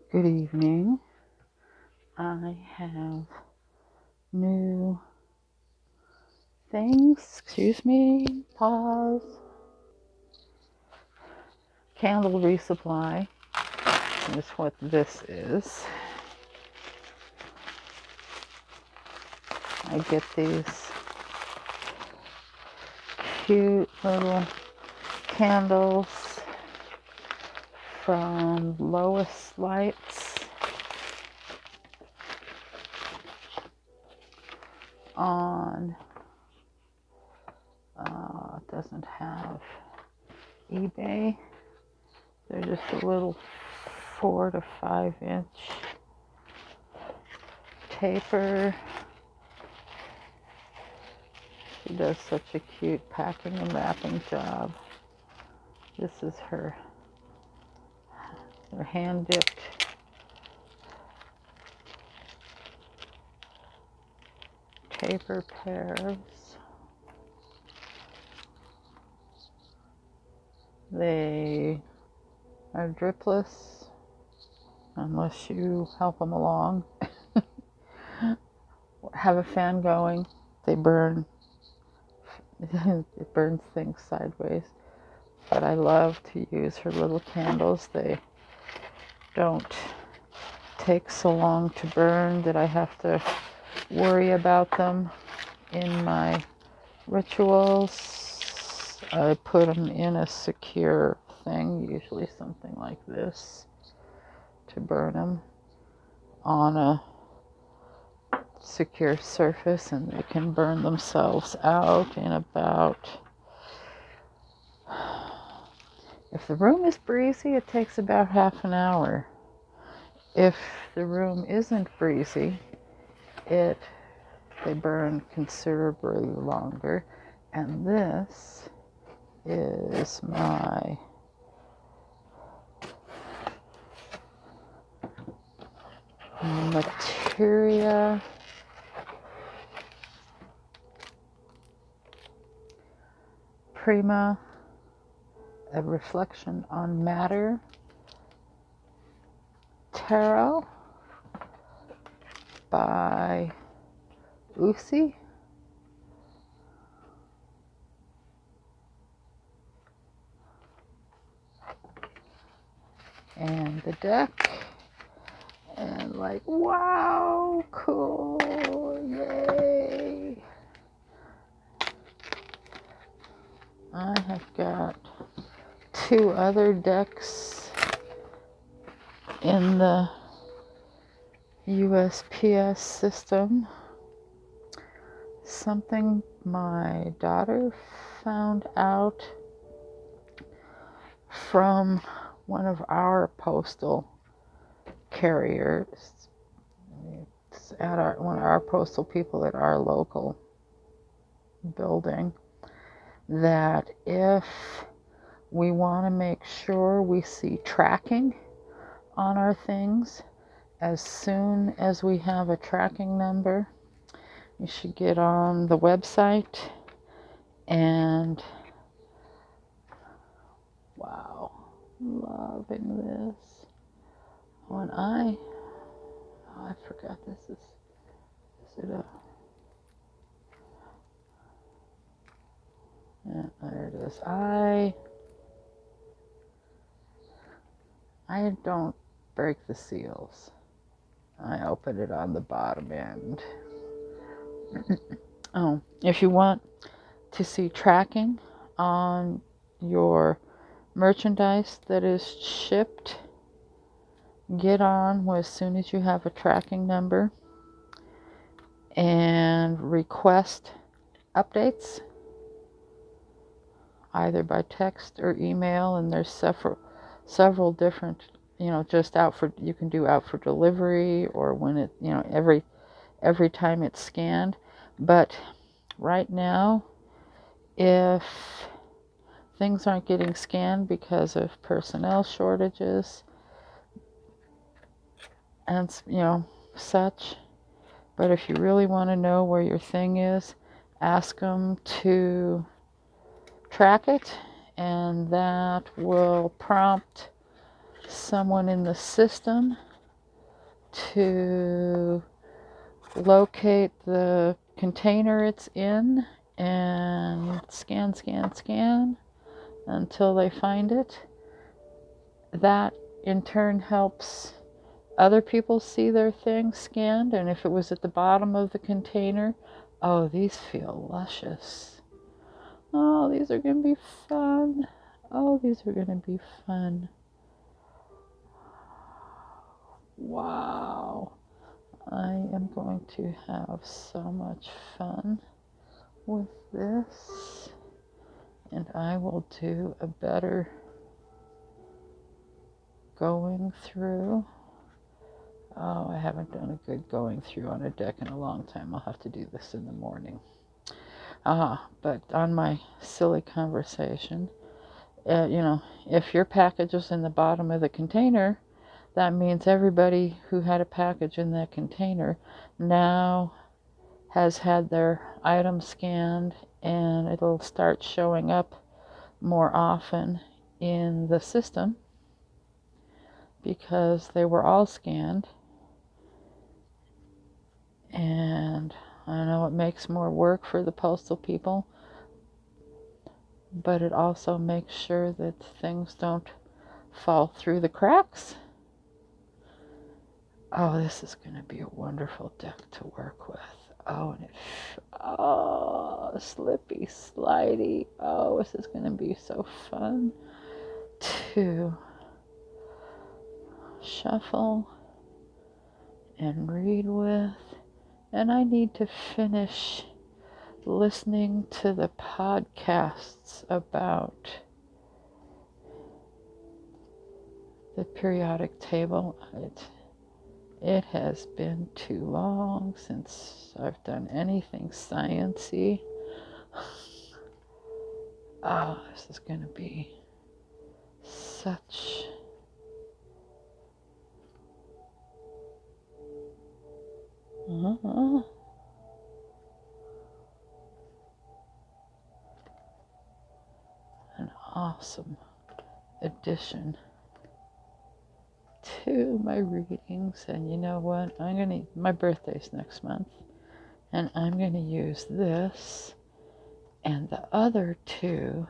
Good evening. I have new things. Excuse me. Pause. Candle resupply is what this is. I get these cute little candles from loisletes on it doesn't have eBay. They're just a little 4 to 5 inch taper. She does such a cute packing and wrapping job. This is her hand dipped taper pairs. They are dripless unless you help them along. Have a fan going. They burn. It burns things sideways. But I love to use her little candles. They don't take so long to burn that I have to worry about them in my rituals. I put them in a secure thing, usually something like this, to burn them on a secure surface, and they can burn themselves out in about, if the room is breezy, it takes about half an hour. If the room isn't breezy, they burn considerably longer. And this is my Materia Prima, a reflection on matter tarot by Usi. And the deck, and like, wow, cool, yay. I have got 2 other decks in the USPS system. Something my daughter found out from one of our postal carriers. It's at one of our postal people at our local building, that if we want to make sure we see tracking on our things, as soon as we have a tracking number, you should get on the website and, wow, loving this. When I forgot this is it a, yeah, there it is. I don't break the seals. I open it on the bottom end. Oh, if you want to see tracking on your merchandise that is shipped, get on as soon as you have a tracking number and request updates either by text or email. And there's several different, just you can do out for delivery, or when it, every time it's scanned. But right now, if things aren't getting scanned because of personnel shortages and such, but if you really want to know where your thing is, ask them to track it, and that will prompt someone in the system to locate the container it's in and scan, scan, scan until they find it. That in turn helps other people see their thing scanned, and if it was at the bottom of the container, oh, these feel luscious. Oh, these are going to be fun. Oh, these are going to be fun. Wow. I am going to have so much fun with this, and I will do a better going through. Oh, I haven't done a good going through on a deck in a long time. I'll have to do this in the morning. But on my silly conversation, if your package is in the bottom of the container, that means everybody who had a package in that container now has had their item scanned, and it'll start showing up more often in the system because they were all scanned. And I know it makes more work for the postal people, but it also makes sure that things don't fall through the cracks. Oh, this is going to be a wonderful deck to work with. Oh, and slippy, slidey. Oh, this is going to be so fun to shuffle and read with. And I need to finish listening to the podcasts about the periodic table. It has been too long since I've done anything science-y. Oh, this is going to be such an awesome addition to my readings. And you know what? My birthday's next month, and I'm going to use this and the other two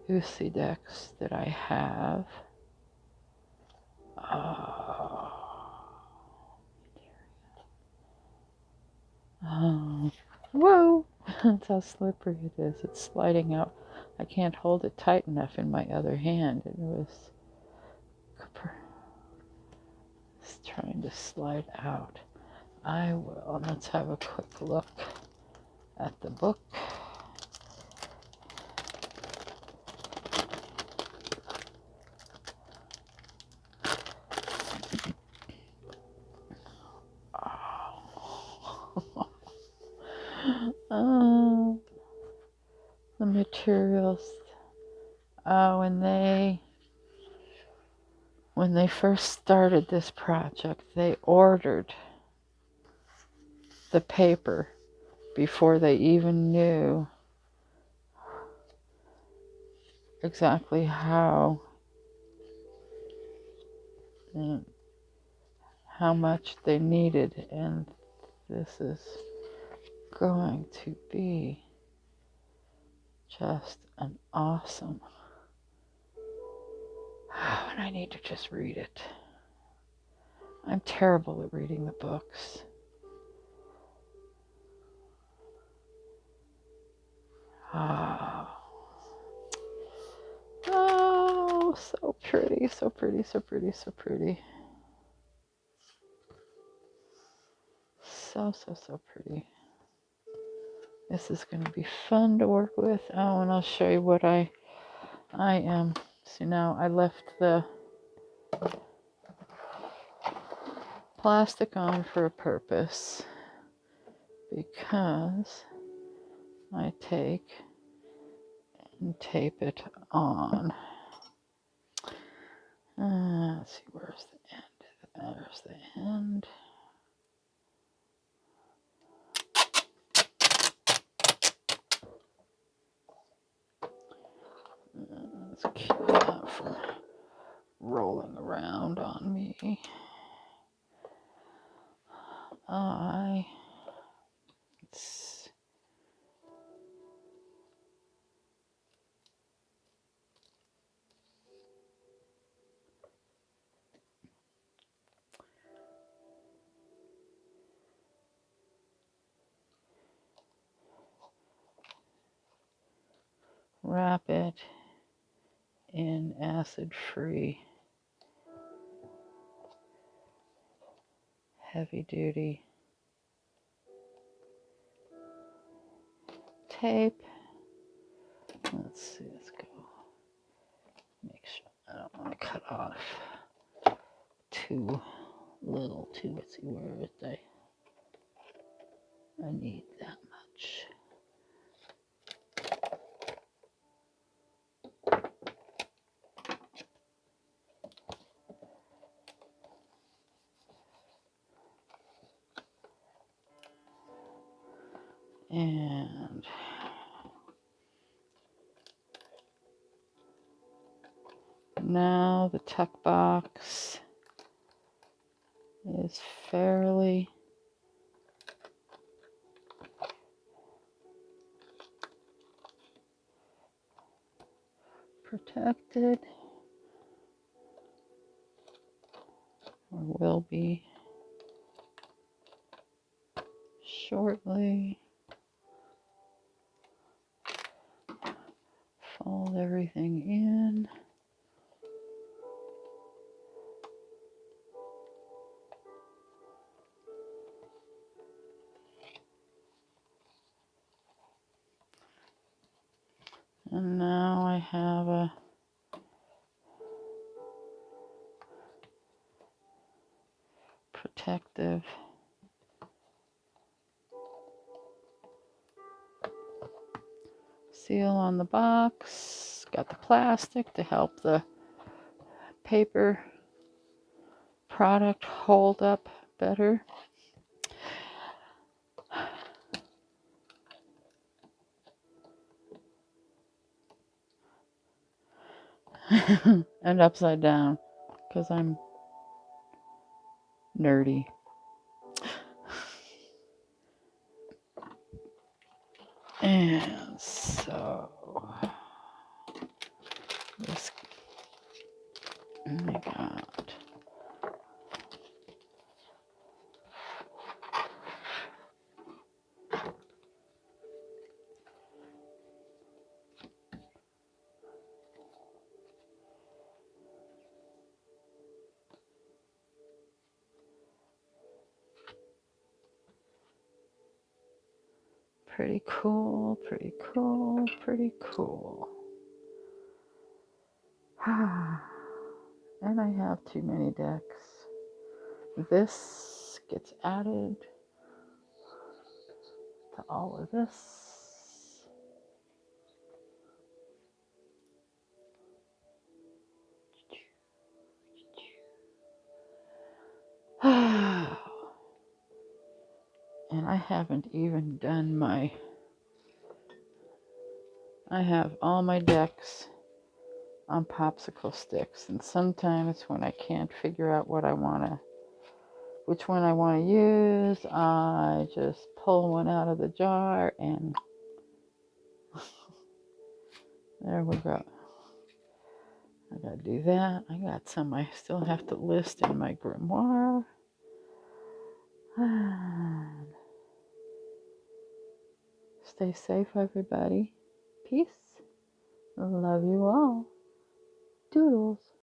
Usi decks that I have. Whoa! That's how slippery it is. It's sliding out. I can't hold it tight enough in my other hand. It's trying to slide out. I will. Let's have a quick look at the book. The materials. When they first started this project, they ordered the paper before they even knew exactly how much they needed, and this is going to be just an awesome. And I need to just read it. I'm terrible at reading the books. Oh, so pretty, so pretty, so pretty, so pretty. So pretty. This is going to be fun to work with. Oh, and I'll show you what I am. See, now I left the plastic on for a purpose, because I take and tape it on. Let's see, where's the end? There's the end. Let's keep that from rolling around on me. I wrap it in acid-free, heavy-duty tape. Let's see, let's go. Make sure I don't want to cut off too little too. Let's see, where is I need that much. And now the tuck box is fairly protected, or will be shortly. Fold everything in. And now I have a protective seal on the box. Got the plastic to help the paper product hold up better. And upside down because I'm nerdy. And so this I got pretty cool, pretty cool, pretty cool. And I have too many decks. This gets added to all of this. And I haven't even done I have all my decks on popsicle sticks, and sometimes when I can't figure out which one I want to use, I just pull one out of the jar and there we go. I gotta do that. I got some I still have to list in my grimoire. Stay safe, everybody. Peace. Love you all. Doodles.